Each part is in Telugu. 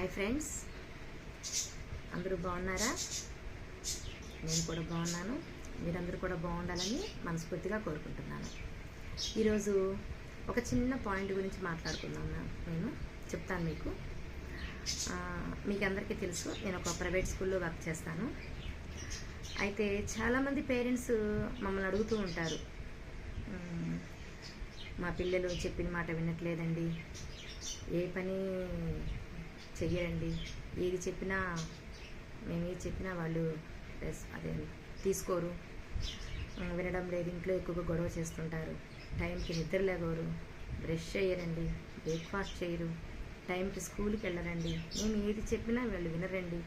హాయ్ ఫ్రెండ్స్, అందరూ బాగున్నారా? నేను కూడా బాగున్నాను. మీరందరూ కూడా బాగుండాలని మనస్ఫూర్తిగా కోరుకుంటున్నాను. ఈరోజు ఒక చిన్న పాయింట్ గురించి మాట్లాడుకుందాం. నేను చెప్తాను మీకు అందరికీ తెలుసు, నేను ఒక ప్రైవేట్ స్కూల్లో వర్క్ చేస్తాను. అయితే చాలామంది పేరెంట్స్ మమ్మల్ని అడుగుతూ ఉంటారు, మా పిల్లలు చెప్పిన మాట వినట్లేదండి, ఏ పని చెయ్యరండి, ఏది చెప్పినా మేము ఏది చెప్పినా వాళ్ళు అదే తీసుకోరు, వినడం లేదు, ఇంట్లో ఎక్కువగా గొడవ చేస్తుంటారు, టైంకి నిద్ర లేగోరు, బ్రష్ చేయరండి, బ్రేక్ఫాస్ట్ చేయరు, టైంకి స్కూల్కి వెళ్ళరండి, మేము ఏది చెప్పినా వాళ్ళు వినరండి,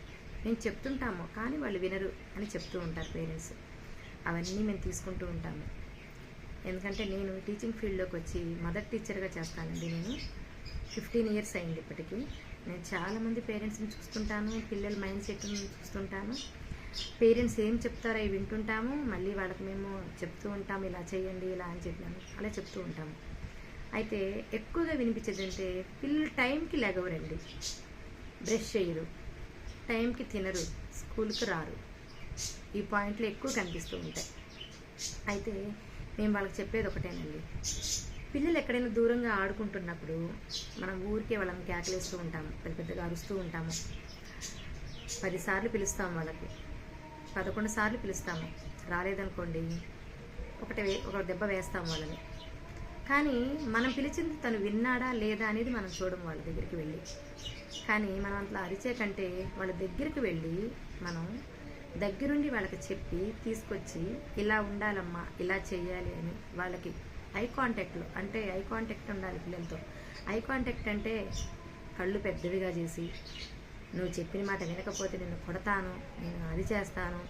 మేము చెప్తుంటాము కానీ వాళ్ళు వినరు అని చెప్తూ ఉంటారు పేరెంట్స్. అవన్నీ మేము తీసుకుంటూ ఉంటాము. ఎందుకంటే నేను టీచింగ్ ఫీల్డ్లోకి వచ్చి మదర్ టీచర్గా చేస్తానండి. నేను 15 years అయింది ఇప్పటికీ. నేను చాలామంది పేరెంట్స్ని చూస్తుంటాను, పిల్లల మైండ్ సెట్ని చూస్తుంటాను. పేరెంట్స్ ఏం చెప్తారో అవి వింటుంటాము, మళ్ళీ వాళ్ళకి మేము చెప్తూ ఉంటాము, ఇలా చేయండి ఇలా అని చెప్పినాము, అలా చెప్తూ ఉంటాము. అయితే ఎక్కువగా వినిపించేది అంటే పిల్లలు టైంకి లెగవరండి, బ్రష్ చేయరు, టైంకి తినరు, స్కూల్కి రారు. ఈ పాయింట్లు ఎక్కువ కనిపిస్తూ ఉంటాయి. అయితే మేము వాళ్ళకి చెప్పేది ఒకటేనండి, పిల్లలు ఎక్కడైనా దూరంగా ఆడుకుంటున్నప్పుడు మనం ఊరికే వాళ్ళని కేకలేస్తూ ఉంటాము, పెద్దగా అరుస్తూ ఉంటాము. 10 సార్లు పిలుస్తాము, వాళ్ళకి 11 సార్లు పిలుస్తాము, రాలేదనుకోండి ఒక దెబ్బ వేస్తాము వాళ్ళని. కానీ మనం పిలిచింది తను విన్నాడా లేదా అనేది మనం చూడం వాళ్ళ దగ్గరికి వెళ్ళి. కానీ మనం అట్లా అరిచే కంటే వాళ్ళ దగ్గరికి వెళ్ళి మనం దగ్గరుండి వాళ్ళకి చెప్పి తీసుకొచ్చి ఇలా ఉండాలమ్మా, ఇలా చేయాలి అని వాళ్ళకి ఐ కాంటాక్ట్ ఉండాలి పిల్లలతో. ఐ కాంటాక్ట్ అంటే కళ్ళు పెద్దవిగా చేసి, నువ్వు చెప్పిన మాట వినకపోతే నేను కొడతాను, నేను అది చేస్తాను,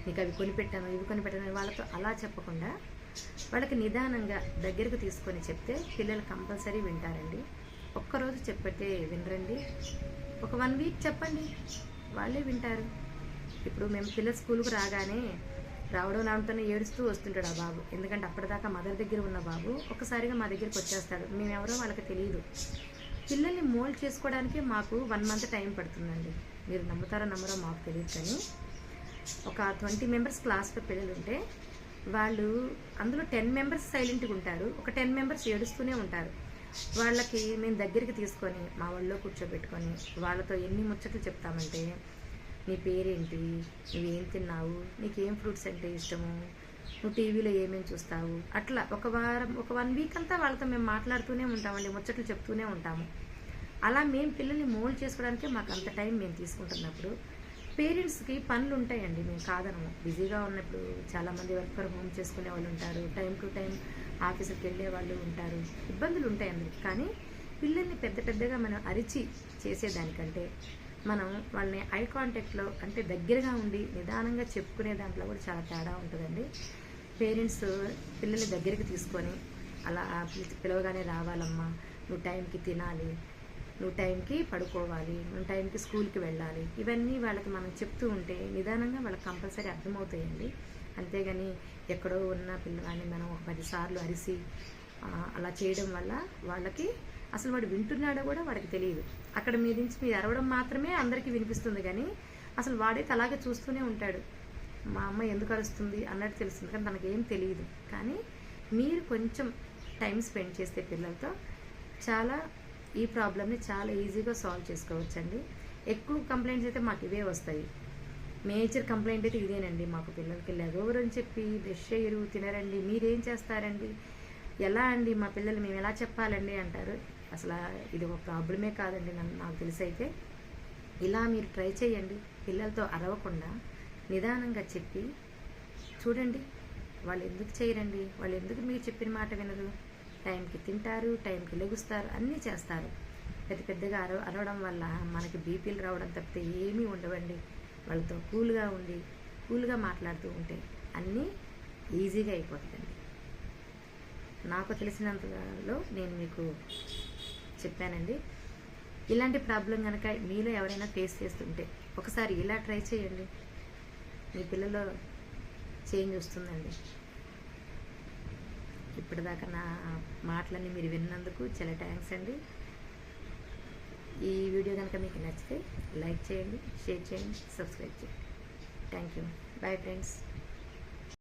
నీకు అవి కొనిపెట్టాను, ఇవి కొనిపెట్టాను, వాళ్ళతో అలా చెప్పకుండా వాళ్ళకి నిదానంగా దగ్గరకు తీసుకొని చెప్తే పిల్లలు కంపల్సరీ వింటారండి. ఒక్కరోజు చెప్పితే వినరండి, ఒక 1 week చెప్పండి, వాళ్ళే వింటారు. ఇప్పుడు మేము పిల్లలు స్కూల్కి రావడంతో ఏడుస్తూ వస్తుంటాడు ఆ బాబు. ఎందుకంటే అప్పటిదాకా మదర్ దగ్గర ఉన్న బాబు ఒక్కసారిగా మా దగ్గరికి వచ్చేస్తాడు. మేమెవరో వాళ్ళకి తెలియదు. పిల్లల్ని మోల్డ్ చేసుకోవడానికి మాకు 1 month టైం పడుతుందండి. మీరు నమ్ముతారో నమ్మరో మాకు తెలియదు, కానీ ఒక 20 members క్లాస్లో పిల్లలు ఉంటే వాళ్ళు అందులో 10 members సైలెంట్గా ఉంటారు, ఒక 10 members ఏడుస్తూనే ఉంటారు. వాళ్ళకి మేము దగ్గరికి తీసుకొని మా వాళ్ళలో కూర్చోబెట్టుకొని వాళ్ళతో ఎన్ని ముచ్చట్లు చెప్తామంటే, నీ పేరేంటి, నువ్వేం తిన్నావు, నీకేం ఫ్రూట్స్ అంటే ఇష్టము, నువ్వు టీవీలో ఏమేమి చూస్తావు, అట్లా ఒక 1 week అంతా వాళ్ళతో మేము మాట్లాడుతూనే ఉంటామండి, ముచ్చట్లు చెప్తూనే ఉంటాము. అలా మేము పిల్లల్ని మోల్డ్ చేసుకోవడానికి మాకు అంత టైం మేము తీసుకుంటున్నప్పుడు పేరెంట్స్కి పనులు ఉంటాయండి, మేము కాదనము. బిజీగా ఉన్నప్పుడు చాలామంది వర్క్ ఫ్రమ్ హోమ్ చేసుకునే వాళ్ళు ఉంటారు, టైం టు టైం ఆఫీసుకి వెళ్ళే వాళ్ళు ఉంటారు, ఇబ్బందులు ఉంటాయి అందరికి. కానీ పిల్లల్ని పెద్దగా మనం అరిచి చేసేదానికంటే మనం వాళ్ళని ఐ కాంటాక్ట్లో అంటే దగ్గరగా ఉండి నిదానంగా చెప్పుకునే దాంట్లో కూడా చాలా తేడా ఉంటుందండి. పేరెంట్స్ పిల్లల్ని దగ్గరికి తీసుకొని అలా పిలవగానే రావాలమ్మా, నువ్వు టైంకి తినాలి, నువ్వు టైంకి పడుకోవాలి, నువ్వు టైంకి స్కూల్కి వెళ్ళాలి, ఇవన్నీ వాళ్ళకి మనం చెప్తూ ఉంటే నిదానంగా వాళ్ళకి కంపల్సరీ అర్థమవుతాయండి. అంతేగాని ఎక్కడో ఉన్న పిల్లగాని మనం ఒక 10 సార్లు అరిసి అలా చేయడం వల్ల వాళ్ళకి అసలు వాడు వింటున్నాడో కూడా వాడికి తెలియదు. అక్కడ మీ నుంచి మీరు అరవడం మాత్రమే అందరికీ వినిపిస్తుంది, కానీ అసలు వాడైతే అలాగే చూస్తూనే ఉంటాడు, మా అమ్మ ఎందుకు అరుస్తుంది అన్నట్టు తెలుస్తుంది, కానీ తనకేం తెలియదు. కానీ మీరు కొంచెం టైం స్పెండ్ చేస్తే పిల్లలతో ఈ ప్రాబ్లమ్ని చాలా ఈజీగా సాల్వ్ చేసుకోవచ్చండి. ఎక్కువ కంప్లైంట్స్ అయితే మాకు ఇవే వస్తాయి. మేజర్ కంప్లైంట్ అయితే ఇదేనండి, మాకు పిల్లలకి లెగవరు అని చెప్పి బ్రష్ చేయరు, తినరండి, మీరేం చేస్తారండి, ఎలా అండి మా పిల్లలు మేము ఎలా చెప్పాలండి అంటారు. అసలు ఇది ఒక ప్రాబ్లమే కాదండి నాకు తెలిసి. అయితే ఇలా మీరు ట్రై చేయండి, పిల్లలతో అరవకుండా నిదానంగా చెప్పి చూడండి, వాళ్ళు ఎందుకు చేయరండి, వాళ్ళు ఎందుకు మీరు చెప్పిన మాట వినరు, టైంకి తింటారు, టైంకి లెగుస్తారు, అన్నీ చేస్తారు. పెద్దగా అరవడం వల్ల మనకి బీపీలు రావడం తప్పితే ఏమీ ఉండవండి. వాళ్ళతో కూల్గా మాట్లాడుతూ ఉంటే అన్నీ ఈజీగా అయిపోతుందండి. నాకు తెలిసినంతలో నేను మీకు చెప్పానండి. ఇలాంటి ప్రాబ్లం కనుక మీలో ఎవరైనా ఫేస్ చేస్తుంటే ఒకసారి ఇలా ట్రై చేయండి, మీ పిల్లలో చేంజ్ వస్తుందండి. ఇప్పటిదాకా నా మాటలన్నీ మీరు విన్నందుకు చాలా థ్యాంక్స్ అండి. ఈ వీడియో కనుక మీకు నచ్చితే లైక్ చేయండి, షేర్ చేయండి, సబ్స్క్రైబ్ చేయండి. Thank you. Bye friends.